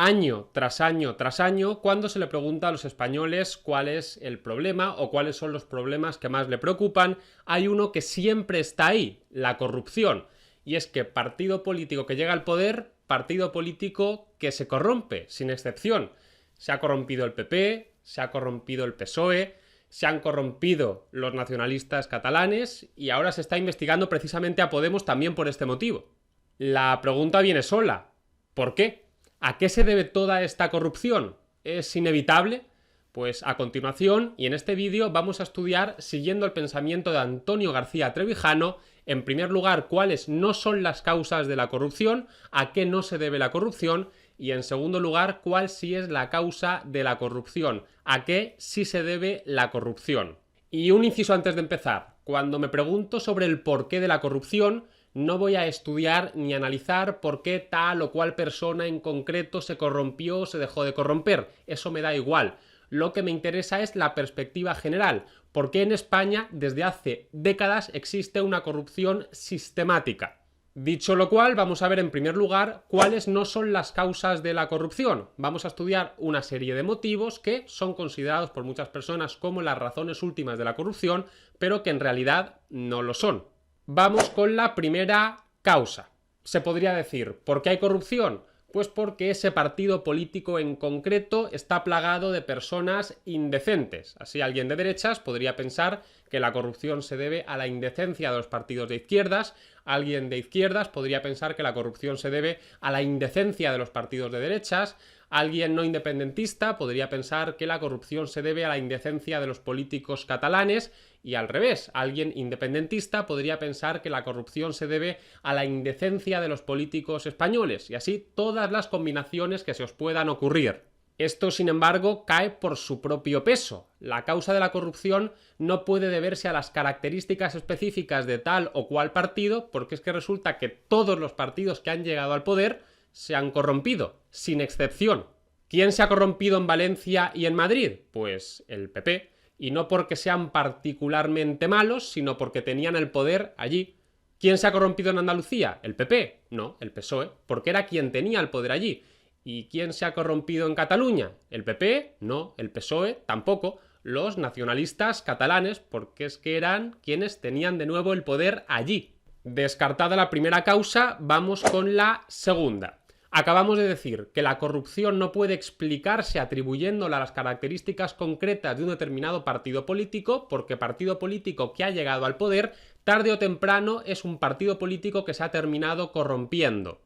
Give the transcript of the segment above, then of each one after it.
año tras año tras año, cuando se le pregunta a los españoles cuál es el problema o cuáles son los problemas que más le preocupan, hay uno que siempre está ahí, la corrupción. Y es que partido político que llega al poder, partido político que se corrompe, sin excepción. Se ha corrompido el PP, se ha corrompido el PSOE, se han corrompido los nacionalistas catalanes y ahora se está investigando precisamente a Podemos también por este motivo. La pregunta viene sola. ¿Por qué? ¿A qué se debe toda esta corrupción? ¿Es inevitable? Pues a continuación y en este vídeo vamos a estudiar, siguiendo el pensamiento de Antonio García Trevijano, en primer lugar, cuáles no son las causas de la corrupción, a qué no se debe la corrupción, y en segundo lugar, cuál sí es la causa de la corrupción, a qué sí se debe la corrupción. Y un inciso antes de empezar. Cuando me pregunto sobre el porqué de la corrupción, no voy a estudiar ni analizar por qué tal o cual persona en concreto se corrompió o se dejó de corromper. Eso me da igual. Lo que me interesa es la perspectiva general. ¿Por qué en España desde hace décadas existe una corrupción sistemática? Dicho lo cual, vamos a ver en primer lugar cuáles no son las causas de la corrupción. Vamos a estudiar una serie de motivos que son considerados por muchas personas como las razones últimas de la corrupción, pero que en realidad no lo son. Vamos con la primera causa. Se podría decir, ¿por qué hay corrupción? Pues porque ese partido político en concreto está plagado de personas indecentes. Así alguien de derechas podría pensar que la corrupción se debe a la indecencia de los partidos de izquierdas, alguien de izquierdas podría pensar que la corrupción se debe a la indecencia de los partidos de derechas, alguien no independentista podría pensar que la corrupción se debe a la indecencia de los políticos catalanes y al revés, alguien independentista podría pensar que la corrupción se debe a la indecencia de los políticos españoles y así todas las combinaciones que se os puedan ocurrir. Esto, sin embargo, cae por su propio peso. La causa de la corrupción no puede deberse a las características específicas de tal o cual partido, porque es que resulta que todos los partidos que han llegado al poder se han corrompido, sin excepción. ¿Quién se ha corrompido en Valencia y en Madrid? Pues el PP, y no porque sean particularmente malos, sino porque tenían el poder allí. ¿Quién se ha corrompido en Andalucía? ¿El PP? No, el PSOE, porque era quien tenía el poder allí. ¿Y quién se ha corrompido en Cataluña? ¿El PP? No, el PSOE tampoco. Los nacionalistas catalanes, porque es que eran quienes tenían de nuevo el poder allí. Descartada la primera causa, vamos con la segunda. Acabamos de decir que la corrupción no puede explicarse atribuyéndola a las características concretas de un determinado partido político, porque partido político que ha llegado al poder, tarde o temprano es un partido político que se ha terminado corrompiendo.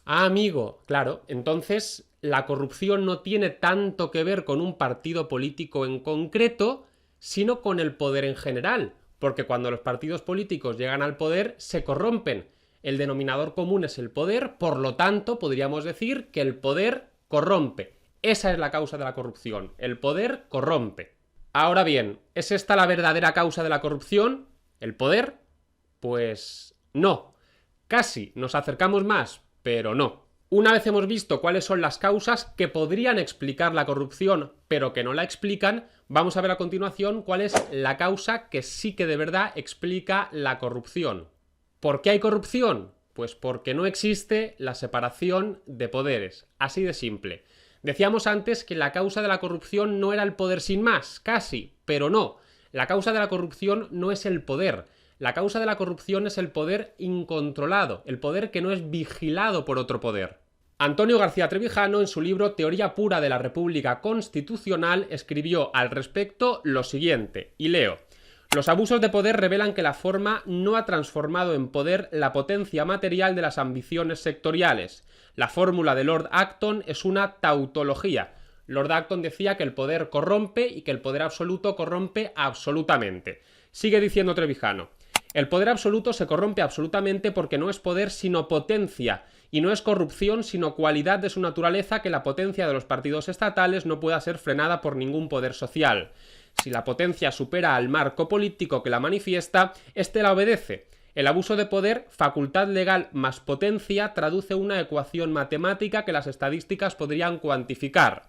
Ah, amigo, claro, entonces la corrupción no tiene tanto que ver con un partido político en concreto, sino con el poder en general, porque cuando los partidos políticos llegan al poder se corrompen. El denominador común es el poder, por lo tanto podríamos decir que el poder corrompe. Esa es la causa de la corrupción, el poder corrompe. Ahora bien, ¿es esta la verdadera causa de la corrupción? ¿El poder? Pues no. Casi nos acercamos más, pero no. Una vez hemos visto cuáles son las causas que podrían explicar la corrupción, pero que no la explican, vamos a ver a continuación cuál es la causa que sí que de verdad explica la corrupción. ¿Por qué hay corrupción? Pues porque no existe la separación de poderes, así de simple. Decíamos antes que la causa de la corrupción no era el poder sin más, casi, pero no. La causa de la corrupción no es el poder. La causa de la corrupción es el poder incontrolado, el poder que no es vigilado por otro poder. Antonio García Trevijano, en su libro Teoría pura de la República Constitucional, escribió al respecto lo siguiente, y leo: los abusos de poder revelan que la forma no ha transformado en poder la potencia material de las ambiciones sectoriales. La fórmula de Lord Acton es una tautología. Lord Acton decía que el poder corrompe y que el poder absoluto corrompe absolutamente. Sigue diciendo Trevijano: el poder absoluto se corrompe absolutamente porque no es poder sino potencia, y no es corrupción sino cualidad de su naturaleza que la potencia de los partidos estatales no pueda ser frenada por ningún poder social. Si la potencia supera al marco político que la manifiesta, éste la obedece. El abuso de poder, facultad legal más potencia, traduce una ecuación matemática que las estadísticas podrían cuantificar.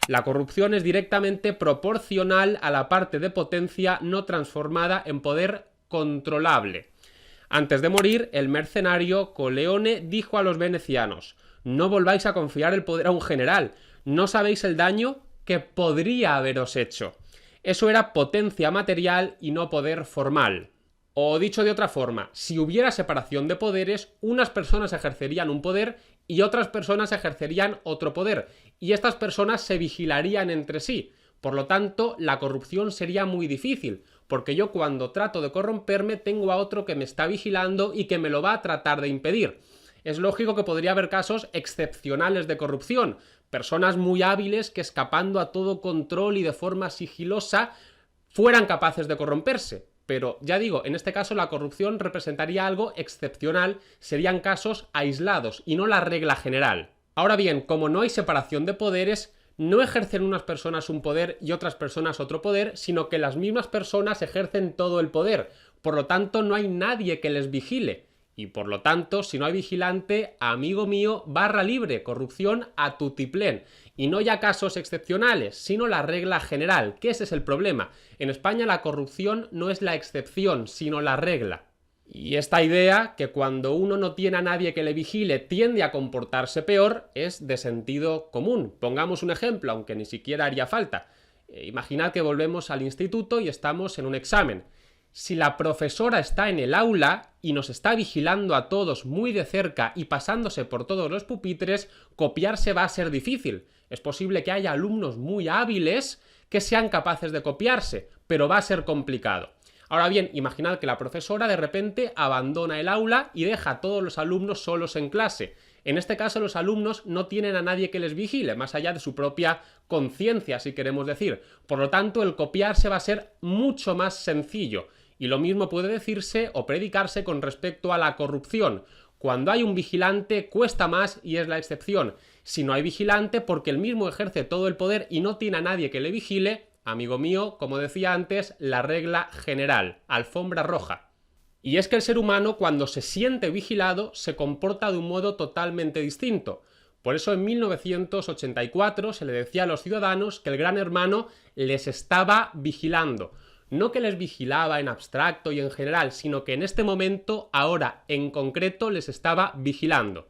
La corrupción es directamente proporcional a la parte de potencia no transformada en poder controlable. Antes de morir, el mercenario Coleone dijo a los venecianos: No volváis a confiar el poder a un general. No sabéis el daño que podría haberos hecho. Eso era potencia material y no poder formal. O dicho de otra forma, si hubiera separación de poderes, unas personas ejercerían un poder y otras personas ejercerían otro poder, y estas personas se vigilarían entre sí. Por lo tanto, la corrupción sería muy difícil, porque yo cuando trato de corromperme tengo a otro que me está vigilando y que me lo va a tratar de impedir. Es lógico que podría haber casos excepcionales de corrupción, personas muy hábiles que escapando a todo control y de forma sigilosa fueran capaces de corromperse. Pero ya digo, en este caso la corrupción representaría algo excepcional, serían casos aislados y no la regla general. Ahora bien, como no hay separación de poderes, no ejercen unas personas un poder y otras personas otro poder, sino que las mismas personas ejercen todo el poder. Por lo tanto, no hay nadie que les vigile. Y por lo tanto, si no hay vigilante, amigo mío, barra libre, corrupción a tutiplén. Y no ya casos excepcionales, sino la regla general, que ese es el problema. En España la corrupción no es la excepción, sino la regla. Y esta idea, que cuando uno no tiene a nadie que le vigile tiende a comportarse peor, es de sentido común. Pongamos un ejemplo, aunque ni siquiera haría falta. Imaginad que volvemos al instituto y estamos en un examen. Si la profesora está en el aula y nos está vigilando a todos muy de cerca y pasándose por todos los pupitres, copiarse va a ser difícil. Es posible que haya alumnos muy hábiles que sean capaces de copiarse, pero va a ser complicado. Ahora bien, imaginad que la profesora de repente abandona el aula y deja a todos los alumnos solos en clase. En este caso, los alumnos no tienen a nadie que les vigile, más allá de su propia conciencia, si queremos decir. Por lo tanto, el copiarse va a ser mucho más sencillo. Y lo mismo puede decirse o predicarse con respecto a la corrupción. Cuando hay un vigilante cuesta más y es la excepción. Si no hay vigilante porque el mismo ejerce todo el poder y no tiene a nadie que le vigile, amigo mío, como decía antes, la regla general, alfombra roja. Y es que el ser humano cuando se siente vigilado se comporta de un modo totalmente distinto. Por eso en 1984 se le decía a los ciudadanos que el Gran Hermano les estaba vigilando. No que les vigilaba en abstracto y en general, sino que en este momento, ahora en concreto, les estaba vigilando.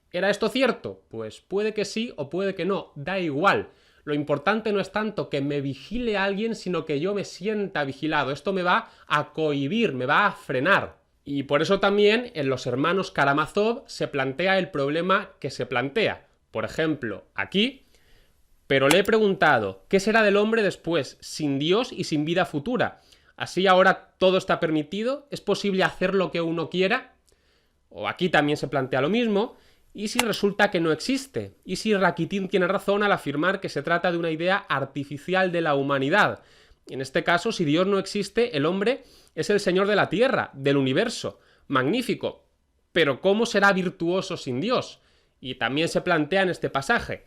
¿Era esto cierto? Pues puede que sí o puede que no, da igual. Lo importante no es tanto que me vigile alguien, sino que yo me sienta vigilado. Esto me va a cohibir, me va a frenar. Y por eso también en los hermanos Karamazov se plantea el problema que se plantea. Por ejemplo, aquí... Pero le he preguntado, ¿qué será del hombre después, sin Dios y sin vida futura? ¿Así ahora todo está permitido? ¿Es posible hacer lo que uno quiera? O aquí también se plantea lo mismo. ¿Y si resulta que no existe? ¿Y si Rakitin tiene razón al afirmar que se trata de una idea artificial de la humanidad? En este caso, si Dios no existe, el hombre es el señor de la tierra, del universo. Magnífico. Pero ¿cómo será virtuoso sin Dios? Y también se plantea en este pasaje.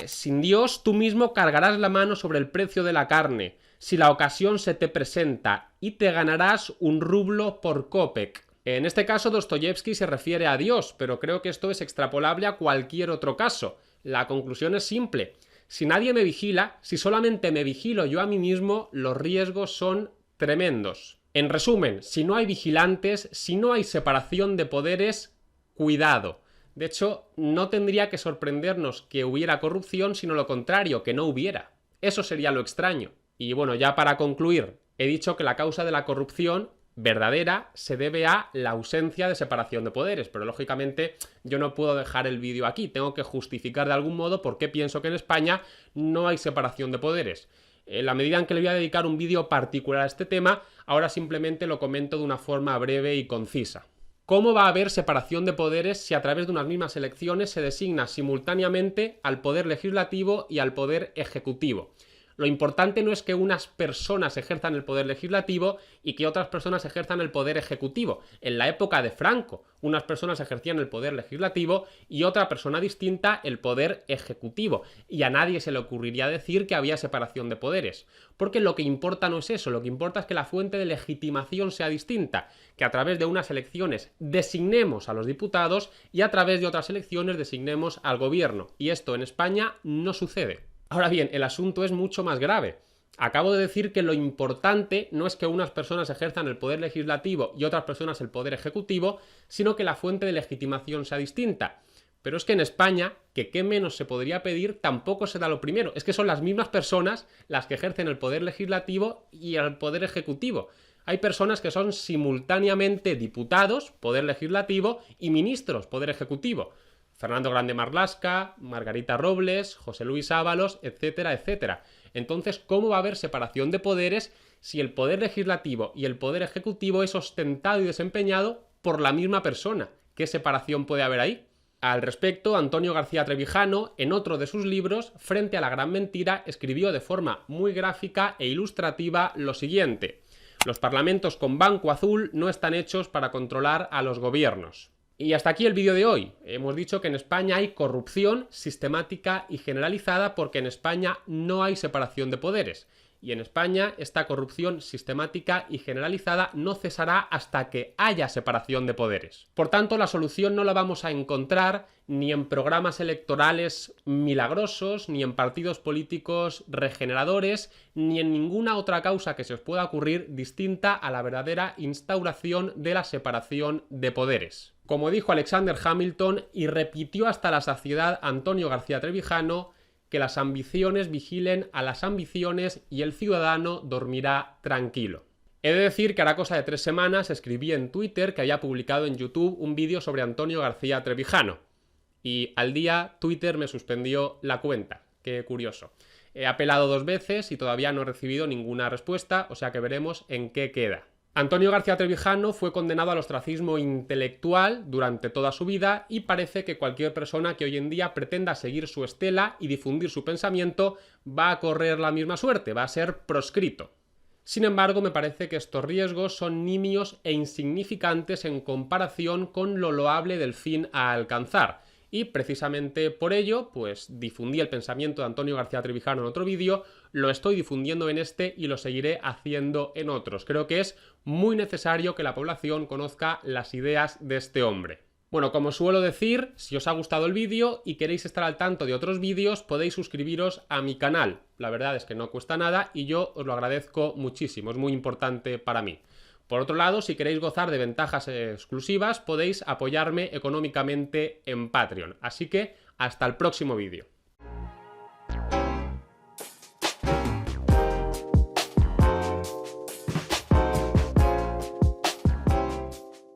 Sin Dios tú mismo cargarás la mano sobre el precio de la carne, si la ocasión se te presenta, y te ganarás un rublo por kopek. En este caso Dostoyevsky se refiere a Dios, pero creo que esto es extrapolable a cualquier otro caso. La conclusión es simple. Si nadie me vigila, si solamente me vigilo yo a mí mismo, los riesgos son tremendos. En resumen, si no hay vigilantes, si no hay separación de poderes, cuidado. De hecho, no tendría que sorprendernos que hubiera corrupción, sino lo contrario, que no hubiera. Eso sería lo extraño. Y bueno, ya para concluir, he dicho que la causa de la corrupción verdadera se debe a la ausencia de separación de poderes, pero lógicamente yo no puedo dejar el vídeo aquí, tengo que justificar de algún modo por qué pienso que en España no hay separación de poderes. En la medida en que le voy a dedicar un vídeo particular a este tema, ahora simplemente lo comento de una forma breve y concisa. ¿Cómo va a haber separación de poderes si a través de unas mismas elecciones se designa simultáneamente al poder legislativo y al poder ejecutivo? Lo importante no es que unas personas ejerzan el poder legislativo y que otras personas ejerzan el poder ejecutivo. En la época de Franco, unas personas ejercían el poder legislativo y otra persona distinta el poder ejecutivo. Y a nadie se le ocurriría decir que había separación de poderes. Porque lo que importa no es eso, lo que importa es que la fuente de legitimación sea distinta. Que a través de unas elecciones designemos a los diputados y a través de otras elecciones designemos al gobierno. Y esto en España no sucede. Ahora bien, el asunto es mucho más grave. Acabo de decir que lo importante no es que unas personas ejerzan el poder legislativo y otras personas el poder ejecutivo, sino que la fuente de legitimación sea distinta. Pero es que en España, que qué menos se podría pedir, tampoco se da lo primero. Es que son las mismas personas las que ejercen el poder legislativo y el poder ejecutivo. Hay personas que son simultáneamente diputados, poder legislativo, y ministros, poder ejecutivo. Fernando Grande Marlaska, Margarita Robles, José Luis Ábalos, etcétera, etcétera. Entonces, ¿cómo va a haber separación de poderes si el poder legislativo y el poder ejecutivo es ostentado y desempeñado por la misma persona? ¿Qué separación puede haber ahí? Al respecto, Antonio García Trevijano, en otro de sus libros, Frente a la gran mentira, escribió de forma muy gráfica e ilustrativa lo siguiente: los parlamentos con banco azul no están hechos para controlar a los gobiernos. Y hasta aquí el vídeo de hoy. Hemos dicho que en España hay corrupción sistemática y generalizada porque en España no hay separación de poderes. Y en España esta corrupción sistemática y generalizada no cesará hasta que haya separación de poderes. Por tanto, la solución no la vamos a encontrar ni en programas electorales milagrosos, ni en partidos políticos regeneradores, ni en ninguna otra causa que se os pueda ocurrir distinta a la verdadera instauración de la separación de poderes. Como dijo Alexander Hamilton y repitió hasta la saciedad Antonio García Trevijano, que las ambiciones vigilen a las ambiciones y el ciudadano dormirá tranquilo. He de decir que hará cosa de 3 semanas escribí en Twitter que había publicado en YouTube un vídeo sobre Antonio García Trevijano. Y al día Twitter me suspendió la cuenta. Qué curioso. He apelado 2 veces y todavía no he recibido ninguna respuesta, o sea que veremos en qué queda. Antonio García Trevijano fue condenado al ostracismo intelectual durante toda su vida y parece que cualquier persona que hoy en día pretenda seguir su estela y difundir su pensamiento va a correr la misma suerte, va a ser proscrito. Sin embargo, me parece que estos riesgos son nimios e insignificantes en comparación con lo loable del fin a alcanzar. Y precisamente por ello, pues difundí el pensamiento de Antonio García Trevijano en otro vídeo, lo estoy difundiendo en este y lo seguiré haciendo en otros. Creo que es muy necesario que la población conozca las ideas de este hombre. Bueno, como suelo decir, si os ha gustado el vídeo y queréis estar al tanto de otros vídeos, podéis suscribiros a mi canal. La verdad es que no cuesta nada y yo os lo agradezco muchísimo, es muy importante para mí. Por otro lado, si queréis gozar de ventajas exclusivas, podéis apoyarme económicamente en Patreon. Así que, hasta el próximo vídeo.